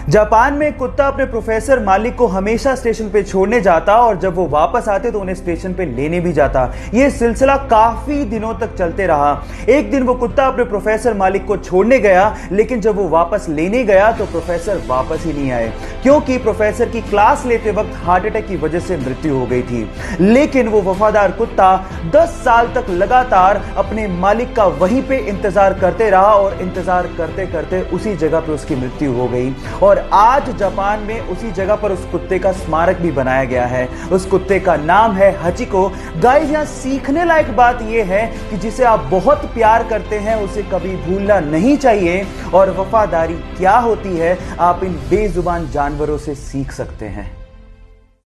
Japan में एक कुत्ता अपने प्रोफेसर मालिक को हमेशा स्टेशन पे छोड़ने जाता और जब वो वापस आते तो उन्हें स्टेशन पे लेने भी जाता। ये सिलसिला काफी दिनों तक चलते रहा। एक दिन वो कुत्ता अपने प्रोफेसर मालिक को छोड़ने गया, लेकिन जब वो वापस लेने गया तो प्रोफेसर वापस ही नहीं आए, क्योंकि प्रोफेसर की क्लास लेते वक्त हार्ट अटैक की वजह से मृत्यु हो गई थी। लेकिन वो वफादार कुत्ता 10 साल तक लगातार अपने मालिक का वहीं पे इंतजार करते रहा और इंतजार करते करते उसी जगह पे उसकी मृत्यु हो गई। और आज जापान में उसी जगह पर उस कुत्ते का स्मारक भी बनाया गया है। उस कुत्ते का नाम है हचिको। गाइस, यहां सीखने लायक बात यह है कि जिसे आप बहुत प्यार करते हैं उसे कभी भूलना नहीं चाहिए, और वफादारी क्या होती है आप इन बेजुबान जानवरों से सीख सकते हैं।